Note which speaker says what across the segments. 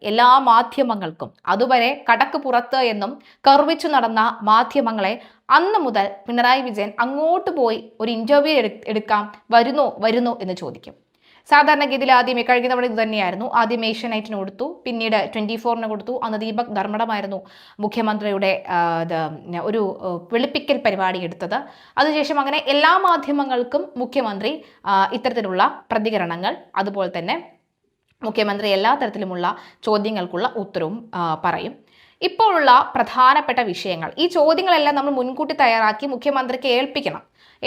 Speaker 1: എല്ലാ മാധ്യമങ്ങൾക്കും, അതുവരെ കടക്ക് പുറത്ത് എന്നും കർവിച്ചു നടന്ന മാധ്യമങ്ങളെ അന്ന് മുതൽ പിണറായി വിജയൻ അങ്ങോട്ട് പോയി ഒരു ഇന്റർവ്യൂ എടുക്കാം, വരുന്നു എന്ന് ചോദിക്കും. സാധാരണഗതിയിൽ ആദ്യമേ കഴിഞ്ഞ തവണ ഇത് തന്നെയായിരുന്നു. ആദ്യം ഏഷ്യാനെറ്റിന് കൊടുത്തു, പിന്നീട് 24-ന് കൊടുത്തു. അന്ന് ദീപക് ധർമ്മടമായിരുന്നു മുഖ്യമന്ത്രിയുടെ ഒരു വെളുപ്പിക്കൽ പരിപാടി എടുത്തത്. അതിനുശേഷം അങ്ങനെ എല്ലാ മാധ്യമങ്ങൾക്കും മുഖ്യമന്ത്രി ഇത്തരത്തിലുള്ള പ്രതികരണങ്ങൾ, അതുപോലെ തന്നെ മുഖ്യമന്ത്രി എല്ലാ തരത്തിലുമുള്ള ചോദ്യങ്ങൾക്കുള്ള ഉത്തരവും പറയും. ഇപ്പോഴുള്ള പ്രധാനപ്പെട്ട വിഷയങ്ങൾ, ഈ ചോദ്യങ്ങളെല്ലാം നമ്മൾ മുൻകൂട്ടി തയ്യാറാക്കി മുഖ്യമന്ത്രിക്ക്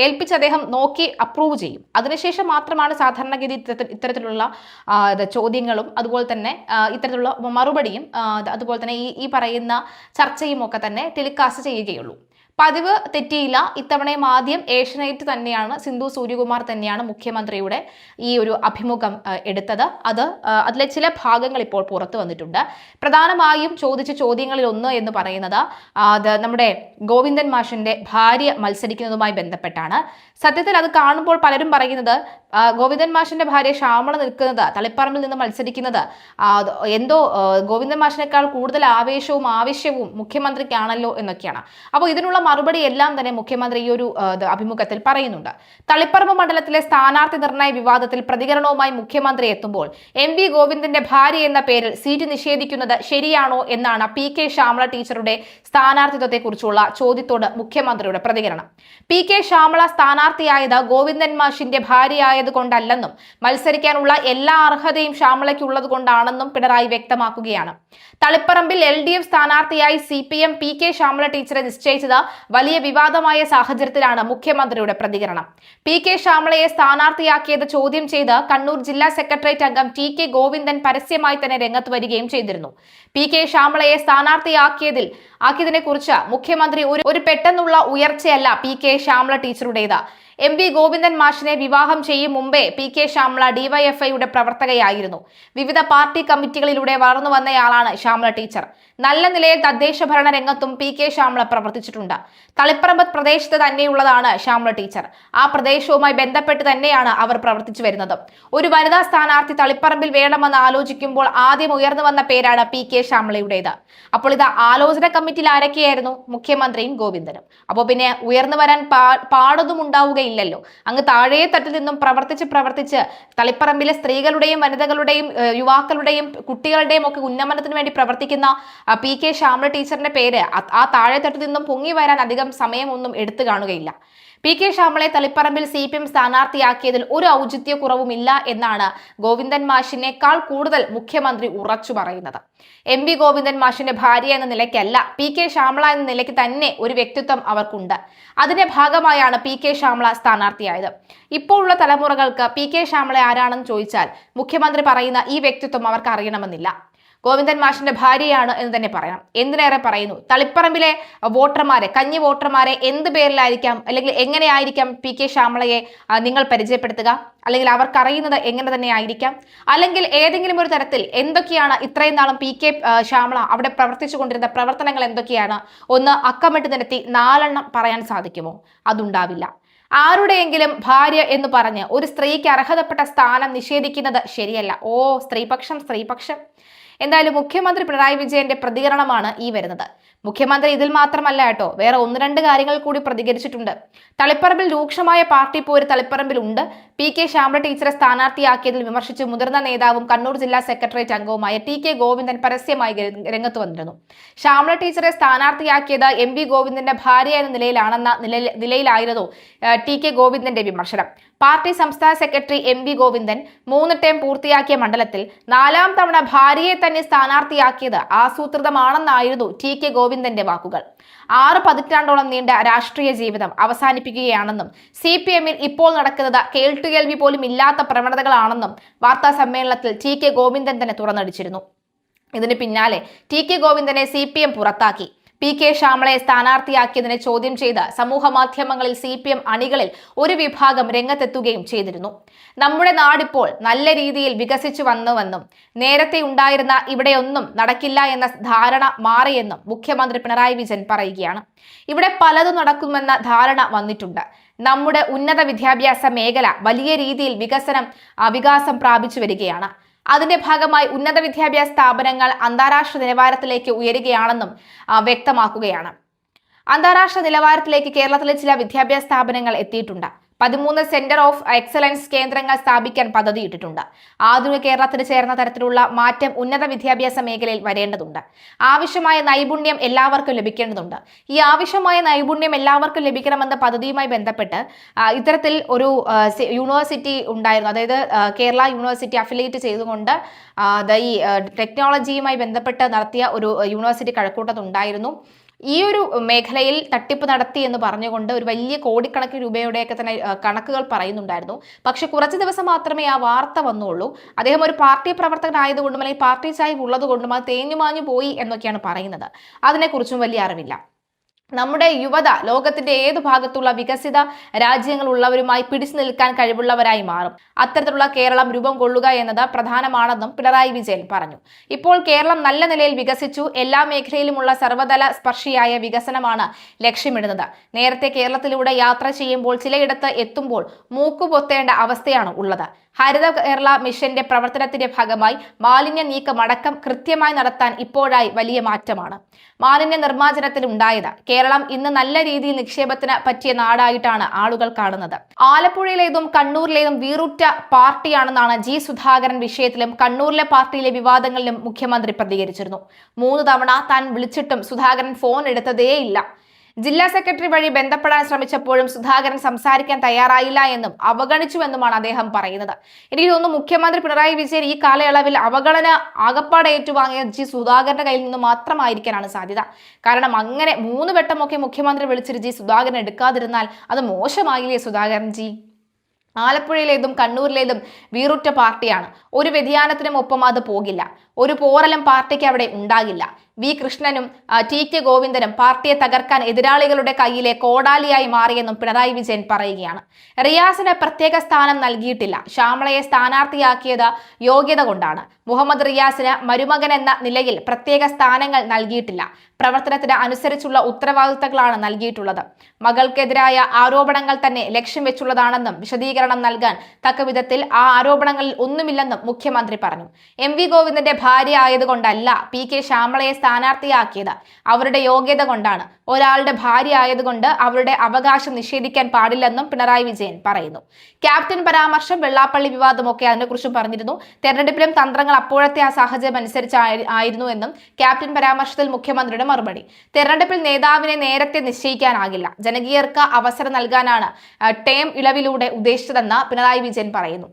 Speaker 1: ഏൽപ്പിച്ച് അദ്ദേഹം നോക്കി അപ്രൂവ് ചെയ്യും. അതിനുശേഷം മാത്രമാണ് സാധാരണഗതി ഇത്തരത്തിലുള്ള ചോദ്യങ്ങളും അതുപോലെ തന്നെ ഇത്തരത്തിലുള്ള മറുപടിയും അതുപോലെ തന്നെ ഈ പറയുന്ന ചർച്ചയും ഒക്കെ തന്നെ ടെലികാസ്റ്റ് ചെയ്യുകയുള്ളൂ. പതിവ് തെറ്റിയില്ല. ഇത്തവണയും ആദ്യം ഏഷ്യാനെറ്റ് തന്നെയാണ്, സിന്ധു സൂര്യകുമാർ തന്നെയാണ് മുഖ്യമന്ത്രിയുടെ ഈ ഒരു അഭിമുഖം എടുത്തത്. അതിലെ ചില ഭാഗങ്ങൾ ഇപ്പോൾ പുറത്തു വന്നിട്ടുണ്ട്. പ്രധാനമായും ചോദിച്ച ചോദ്യങ്ങളിൽ ഒന്ന് എന്ന് പറയുന്നത് നമ്മുടെ ഗോവിന്ദൻ മാഷിന്റെ ഭാര്യ മത്സരിക്കുന്നതുമായി ബന്ധപ്പെട്ടാണ്. സത്യത്തിൽ അത് കാണുമ്പോൾ പലരും പറയുന്നത് ഗോവിന്ദൻ മാഷിന്റെ ഭാര്യ ശ്യാമള നിൽക്കുന്നത്, തളിപ്പറമ്പിൽ നിന്ന് മത്സരിക്കുന്നത് എന്തോ ഗോവിന്ദൻ മാഷിനേക്കാൾ കൂടുതൽ ആവേശവും ആവശ്യവും മുഖ്യമന്ത്രിക്കാണല്ലോ എന്നൊക്കെയാണ്. അപ്പോൾ ഇതിനുള്ള മറുപടി എല്ലാം തന്നെ മുഖ്യമന്ത്രി ഈ ഒരു അഭിമുഖത്തിൽ പറയുന്നുണ്ട്. തളിപ്പറമ്പ് മണ്ഡലത്തിലെ സ്ഥാനാർത്ഥി നിർണയ വിവാദത്തിൽ പ്രതികരണവുമായി മുഖ്യമന്ത്രി എത്തുമ്പോൾ MV ഗോവിന്ദന്റെ ഭാര്യ എന്ന പേരിൽ സീറ്റ് നിഷേധിക്കുന്നത് ശരിയാണോ എന്നാണ് PK ശ്യാമള ടീച്ചറുടെ സ്ഥാനാർത്ഥിത്വത്തെക്കുറിച്ചുള്ള ചോദ്യത്തോട് മുഖ്യമന്ത്രിയുടെ പ്രതികരണം. PK ശ്യാമള സ്ഥാനാർത്ഥിയായത് ഗോവിന്ദൻ മാഷിന്റെ ഭാര്യയായത് കൊണ്ടല്ലെന്നും മത്സരിക്കാനുള്ള എല്ലാ അർഹതയും ശ്യാമളയ്ക്കുള്ളത് കൊണ്ടാണെന്നും പിണറായി വ്യക്തമാക്കുകയാണ്. തളിപ്പറമ്പിൽ LDF സ്ഥാനാർത്ഥിയായി CPM PK ശ്യാമള ടീച്ചറെ നിശ്ചയിച്ചത് വലിയ വിവാദമായ സാഹചര്യത്തിലാണ് മുഖ്യമന്ത്രിയുടെ പ്രതികരണം. PK ശ്യാമളയെ സ്ഥാനാർത്ഥിയാക്കിയത് ചോദ്യം ചെയ്ത് കണ്ണൂർ ജില്ലാ സെക്രട്ടേറിയറ്റ് അംഗം TK ഗോവിന്ദൻ പരസ്യമായി തന്നെ രംഗത്ത് വരികയും ചെയ്തിരുന്നു. PK ശ്യാമളയെ സ്ഥാനാർത്ഥിയാക്കിയതിനെ കുറിച്ച് മുഖ്യമന്ത്രി ഒരു പെട്ടെന്നുള്ള ഉയർച്ചയല്ല PK ശ്യാമള ടീച്ചറുടേത്. MV ഗോവിന്ദൻ മാഷിനെ വിവാഹം ചെയ്യും മുമ്പേ PK ശ്യാമള DYFIയുടെ പ്രവർത്തകയായിരുന്നു. വിവിധ പാർട്ടി കമ്മിറ്റികളിലൂടെ വളർന്നു വന്നയാളാണ് ശ്യാമള ടീച്ചർ. നല്ല നിലയിൽ തദ്ദേശ ഭരണ രംഗത്തും PK ശ്യാമള പ്രവർത്തിച്ചിട്ടുണ്ട്. തളിപ്പറമ്പ് പ്രദേശത്ത് തന്നെയുള്ളതാണ് ശ്യാമള ടീച്ചർ. ആ പ്രദേശവുമായി ബന്ധപ്പെട്ട് തന്നെയാണ് അവർ പ്രവർത്തിച്ചു വരുന്നത്. ഒരു വനിതാ സ്ഥാനാർത്ഥി തളിപ്പറമ്പിൽ വേണമെന്ന് ആലോചിക്കുമ്പോൾ ആദ്യം ഉയർന്നു വന്ന പേരാണ് PK ശ്യാമളയുടേത്. അപ്പോൾ ഇത് ആലോചന കമ്മിറ്റിയിൽ ആരൊക്കെയായിരുന്നു? മുഖ്യമന്ത്രിയും ഗോവിന്ദനും. അപ്പോൾ പിന്നെ ഉയർന്നു വരാൻ പാടൊന്നും ഉണ്ടാവുകയില്ലല്ലോ. അങ്ങ് താഴെ തട്ടിൽ നിന്നും പ്രവർത്തിച്ച് തളിപ്പറമ്പിലെ സ്ത്രീകളുടെയും വനിതകളുടെയും യുവാക്കളുടെയും കുട്ടികളുടെയും ഒക്കെ ഉന്നമനത്തിന് വേണ്ടി പ്രവർത്തിക്കുന്ന PK ശ്യാമള ടീച്ചറിന്റെ പേര് ആ താഴെത്തട്ടിൽ നിന്നും പൊങ്ങി വരാൻ അധികം സമയമൊന്നും എടുത്തു കാണുകയില്ല. PK ശ്യാമളയെ തളിപ്പറമ്പിൽ CPM സ്ഥാനാർത്ഥിയാക്കിയതിൽ ഒരു ഔചിത്യക്കുറവുമില്ല എന്നാണ് ഗോവിന്ദൻ മാഷിനേക്കാൾ കൂടുതൽ മുഖ്യമന്ത്രി ഉറച്ചു പറയുന്നത്. MV ഗോവിന്ദൻ മാഷിന്റെ ഭാര്യ എന്ന നിലയ്ക്കല്ല, PK ശ്യാമള എന്ന നിലയ്ക്ക് തന്നെ ഒരു വ്യക്തിത്വം അവർക്കുണ്ട്. അതിന്റെ ഭാഗമായാണ് PK ശ്യാമള സ്ഥാനാർത്ഥിയായത്. ഇപ്പോഴുള്ള തലമുറകൾക്ക് PK ശ്യാമള ആരാണെന്ന് ചോദിച്ചാൽ മുഖ്യമന്ത്രി പറയുന്ന ഈ വ്യക്തിത്വം അവർക്ക് അറിയണമെന്നില്ല. ഗോവിന്ദൻ മാഷിന്റെ ഭാര്യയാണ് എന്ന് തന്നെ പറയാം. എന്തിനേറെ പറയുന്നു, തളിപ്പറമ്പിലെ വോട്ടർമാരെ, കഞ്ഞി വോട്ടർമാരെ എന്ത് പേരിലായിരിക്കാം അല്ലെങ്കിൽ എങ്ങനെയായിരിക്കാം PK ശ്യാമളയെ നിങ്ങൾ പരിചയപ്പെടുത്തുക? അല്ലെങ്കിൽ അവർക്കറിയുന്നത് എങ്ങനെ തന്നെ ആയിരിക്കാം? അല്ലെങ്കിൽ ഏതെങ്കിലും ഒരു തരത്തിൽ എന്തൊക്കെയാണ് ഇത്രയും നാളും PK ശ്യാമള അവിടെ പ്രവർത്തിച്ചു കൊണ്ടിരുന്ന പ്രവർത്തനങ്ങൾ എന്തൊക്കെയാണ്? ഒന്ന് അക്കമിട്ട് നിരത്തി 4 എണ്ണം പറയാൻ സാധിക്കുമോ? അതുണ്ടാവില്ല. ആരുടെയെങ്കിലും ഭാര്യ എന്ന് പറഞ്ഞ് ഒരു സ്ത്രീക്ക് അർഹതപ്പെട്ട സ്ഥാനം നിഷേധിക്കുന്നത് ശരിയല്ല. സ്ത്രീപക്ഷം. എന്തായാലും മുഖ്യമന്ത്രി പിണറായി വിജയന്റെ പ്രതികരണമാണ് ഈ വരുന്നത്. മുഖ്യമന്ത്രി ഇതിൽ മാത്രമല്ല കേട്ടോ, വേറെ 1-2 കാര്യങ്ങൾ കൂടി പ്രതികരിച്ചിട്ടുണ്ട്. തളിപ്പറമ്പിൽ രൂക്ഷമായ പാർട്ടി പോര് തളിപ്പറമ്പിലുണ്ട്. PK ശ്യാമള ടീച്ചറെ സ്ഥാനാർത്ഥിയാക്കിയതിൽ വിമർശിച്ച് മുതിർന്ന നേതാവും കണ്ണൂർ ജില്ലാ സെക്രട്ടേറിയറ്റ് അംഗവുമായ TK ഗോവിന്ദൻ പരസ്യമായി രംഗത്ത് വന്നിരുന്നു. ശ്യാമള ടീച്ചറെ സ്ഥാനാർത്ഥിയാക്കിയത് MV ഗോവിന്ദന്റെ ഭാര്യ എന്ന നിലയിലായിരുന്നു TK ഗോവിന്ദന്റെ വിമർശനം. പാർട്ടി സംസ്ഥാന സെക്രട്ടറി MV ഗോവിന്ദൻ 3 ടേം പൂർത്തിയാക്കിയ മണ്ഡലത്തിൽ 4ാം തവണ ഭാര്യയെ തന്നെ സ്ഥാനാർത്ഥിയാക്കിയത് ആസൂത്രിതമാണെന്നായിരുന്നു TK ഗോവിന്ദന്റെ വാക്കുകൾ. 6 പതിറ്റാണ്ടോളം നീണ്ട രാഷ്ട്രീയ ജീവിതം അവസാനിപ്പിക്കുകയാണെന്നും CPMൽ ഇപ്പോൾ നടക്കുന്നത് കേൾവി പോലും ഇല്ലാത്ത പ്രവണതകളാണെന്നും വാർത്താ സമ്മേളനത്തിൽ TK ഗോവിന്ദൻ തന്നെ തുറന്നടിച്ചിരുന്നു. ഇതിന് പിന്നാലെ TK ഗോവിന്ദനെ CPM പുറത്താക്കി. PK ശ്യാമളയെ സ്ഥാനാർത്ഥിയാക്കിയതിനെ ചോദ്യം ചെയ്ത് സമൂഹ മാധ്യമങ്ങളിൽ CPM അണികളിൽ ഒരു വിഭാഗം രംഗത്തെത്തുകയും ചെയ്തിരുന്നു. നമ്മുടെ നാടിപ്പോൾ നല്ല രീതിയിൽ വികസിച്ചു വന്നുവെന്നും നേരത്തെ ഉണ്ടായിരുന്ന ഇവിടെയൊന്നും നടക്കില്ല എന്ന ധാരണ മാറിയെന്നും മുഖ്യമന്ത്രി പിണറായി വിജയൻ പറയുകയാണ്. ഇവിടെ പലതും നടക്കുമെന്ന ധാരണ വന്നിട്ടുണ്ട്. നമ്മുടെ ഉന്നത വിദ്യാഭ്യാസ മേഖല വലിയ രീതിയിൽ വികാസം പ്രാപിച്ചു വരികയാണ്. അതിന്റെ ഭാഗമായി ഉന്നത വിദ്യാഭ്യാസ സ്ഥാപനങ്ങൾ അന്താരാഷ്ട്ര നിലവാരത്തിലേക്ക് ഉയരുകയാണെന്നും വ്യക്തമാക്കുകയാണ്. അന്താരാഷ്ട്ര നിലവാരത്തിലേക്ക് കേരളത്തിലെ ചില വിദ്യാഭ്യാസ സ്ഥാപനങ്ങൾ എത്തിയിട്ടുണ്ട്. 13 സെന്റർ ഓഫ് എക്സലൻസ് കേന്ദ്രങ്ങൾ സ്ഥാപിക്കാൻ പദ്ധതിയിട്ടിട്ടുണ്ട്. ആധുനിക കേരളത്തിന് ചേർന്ന തരത്തിലുള്ള മാറ്റം ഉന്നത വിദ്യാഭ്യാസ മേഖലയിൽ വരേണ്ടതുണ്ട്. ആവശ്യമായ നൈപുണ്യം എല്ലാവർക്കും ലഭിക്കേണ്ടതുണ്ട്. ഈ ആവശ്യമായ നൈപുണ്യം എല്ലാവർക്കും ലഭിക്കണമെന്ന പദ്ധതിയുമായി ബന്ധപ്പെട്ട് ഇത്തരത്തിൽ ഒരു യൂണിവേഴ്സിറ്റി ഉണ്ടായിരുന്നു. അതായത് കേരള യൂണിവേഴ്സിറ്റി അഫിലിയേറ്റ് ചെയ്തുകൊണ്ട് ഈ ടെക്നോളജിയുമായി ബന്ധപ്പെട്ട് നടത്തിയ ഒരു യൂണിവേഴ്സിറ്റി കഴക്കൂട്ടത്തുണ്ടായിരുന്നു. ഈ ഒരു മേഖലയിൽ തട്ടിപ്പ് നടത്തി എന്ന് പറഞ്ഞുകൊണ്ട് ഒരു വലിയ കോടിക്കണക്കിന് രൂപയുടെയൊക്കെ തന്നെ കണക്കുകൾ പറയുന്നുണ്ടായിരുന്നു. പക്ഷെ കുറച്ച് ദിവസം മാത്രമേ ആ വാർത്ത വന്നുള്ളൂ. അദ്ദേഹം ഒരു പാർട്ടി പ്രവർത്തകനായതുകൊണ്ടും അല്ലെങ്കിൽ പാർട്ടി ചായ്വ് ഉള്ളതുകൊണ്ടും അത് തേഞ്ഞുമാഞ്ഞു പോയി എന്നൊക്കെയാണ് പറയുന്നത്. അതിനെക്കുറിച്ചും വലിയ അറിവില്ല. നമ്മുടെ യുവത ലോകത്തിന്റെ ഏതു ഭാഗത്തുള്ള വികസിത രാജ്യങ്ങളുള്ളവരുമായി പിടിച്ചു നിൽക്കാൻ കഴിവുള്ളവരായി മാറും. അത്തരത്തിലുള്ള കേരളം രൂപം കൊള്ളുക എന്നത് പ്രധാനമാണെന്നും പിണറായി വിജയൻ പറഞ്ഞു. ഇപ്പോൾ കേരളം നല്ല നിലയിൽ വികസിച്ചു. എല്ലാ മേഖലയിലുമുള്ള സർവ്വതല സ്പർശിയായ വികസനമാണ് ലക്ഷ്യമിടുന്നത്. നേരത്തെ കേരളത്തിലൂടെ യാത്ര ചെയ്യുമ്പോൾ ചിലയിടത്ത് എത്തുമ്പോൾ മൂക്കുപൊത്തേണ്ട അവസ്ഥയാണ് ഉള്ളത്. ഹരിത കേരള മിഷന്റെ പ്രവർത്തനത്തിന്റെ ഭാഗമായി മാലിന്യ നീക്കമടക്കം കൃത്യമായി നടത്താൻ ഇപ്പോഴായി വലിയ മാറ്റമാണ് മാലിന്യ നിർമ്മാർജ്ജനത്തിൽ ഉണ്ടായത്. കേരളം ഇന്ന് നല്ല രീതിയിൽ നിക്ഷേപത്തിന് പറ്റിയ നാടായിട്ടാണ് ആളുകൾ കാണുന്നത്. ആലപ്പുഴയിലേതും കണ്ണൂരിലേതും വീറുറ്റ പാർട്ടിയാണെന്നാണ് ജി സുധാകരൻ വിഷയത്തിലും കണ്ണൂരിലെ പാർട്ടിയിലെ വിവാദങ്ങളിലും മുഖ്യമന്ത്രി പ്രതികരിച്ചിരുന്നു. 3 തവണ താൻ വിളിച്ചിട്ടും സുധാകരൻ ഫോൺ എടുത്തതേയില്ല. ജില്ലാ സെക്രട്ടറി വഴി ബന്ധപ്പെടാൻ ശ്രമിച്ചപ്പോഴും സുധാകരൻ സംസാരിക്കാൻ തയ്യാറായില്ല എന്നും അവഗണിച്ചുവെന്നുമാണ് അദ്ദേഹം പറയുന്നത്. എനിക്ക് തോന്നുന്നു മുഖ്യമന്ത്രി പിണറായി വിജയൻ ഈ കാലയളവിൽ അവഗണന ആകപ്പാടെ ഏറ്റുവാങ്ങിയ ജി സുധാകരന്റെ കയ്യിൽ നിന്ന് മാത്രമായിരിക്കാനാണ് സാധ്യത. കാരണം അങ്ങനെ 3 വട്ടമൊക്കെ മുഖ്യമന്ത്രി വിളിച്ചിട്ട് ജി സുധാകരൻ എടുക്കാതിരുന്നാൽ അത് മോശമായില്ലേ സുധാകരൻ ജി? ആലപ്പുഴയിലേതും കണ്ണൂരിലേതും വീറുറ്റ പാർട്ടിയാണ്. ഒരു വ്യതിയാനത്തിനും ഒപ്പം അത് പോകില്ല. ഒരു പോറലും പാർട്ടിക്ക് അവിടെ ഉണ്ടാകില്ല. വി കൃഷ്ണനും ടി കെ ഗോവിന്ദനും പാർട്ടിയെ തകർക്കാൻ എതിരാളികളുടെ കയ്യിലെ കോടാലിയായി മാറിയെന്നും പിണറായി വിജയൻ പറയുകയാണ്. റിയാസിന് പ്രത്യേക സ്ഥാനം നൽകിയിട്ടില്ല. ശ്യാമളയെ സ്ഥാനാർത്ഥിയാക്കിയത് യോഗ്യത കൊണ്ടാണ്. മുഹമ്മദ് റിയാസിന് മരുമകൻ എന്ന നിലയിൽ പ്രത്യേക സ്ഥാനങ്ങൾ നൽകിയിട്ടില്ല. പ്രവർത്തനത്തിന് അനുസരിച്ചുള്ള ഉത്തരവാദിത്തങ്ങളാണ് നൽകിയിട്ടുള്ളത്. മകൾക്കെതിരായ ആരോപണങ്ങൾ തന്നെ ലക്ഷ്യം വെച്ചുള്ളതാണെന്നും വിശദീകരണം നൽകാൻ തക്കവിധത്തിൽ ആ ആരോപണങ്ങളിൽ ഒന്നുമില്ലെന്നും മുഖ്യമന്ത്രി പറഞ്ഞു. എം വി ഗോവിന്ദന്റെ ഭാര്യ ആയതുകൊണ്ടല്ല പി കെ ശ്യാമളയെ സ്ഥാനാർത്ഥിയാക്കിയത്. അവരുടെ യോഗ്യത കൊണ്ടാണ്. ഒരാളുടെ ഭാര്യ ആയതുകൊണ്ട് അവരുടെ അവകാശം നിഷേധിക്കാൻ പാടില്ലെന്നും പിണറായി വിജയൻ പറയുന്നു. ക്യാപ്റ്റൻ പരാമർശം, വെള്ളാപ്പള്ളി വിവാദമൊക്കെ അതിനെക്കുറിച്ചും പറഞ്ഞിരുന്നു. തെരഞ്ഞെടുപ്പിലും തന്ത്രങ്ങൾ അപ്പോഴത്തെ ആ സാഹചര്യം അനുസരിച്ച് ആയിരുന്നു എന്നും ക്യാപ്റ്റൻ പരാമർശത്തിൽ മുഖ്യമന്ത്രിയുടെ മറുപടി. തെരഞ്ഞെടുപ്പിൽ നേതാവിനെ നേരത്തെ നിശ്ചയിക്കാനാകില്ല. ജനകീയർക്ക് അവസരം നൽകാനാണ് ടേം ഇളവിലൂടെ ഉദ്ദേശിച്ചതെന്ന് പിണറായി വിജയൻ പറയുന്നു.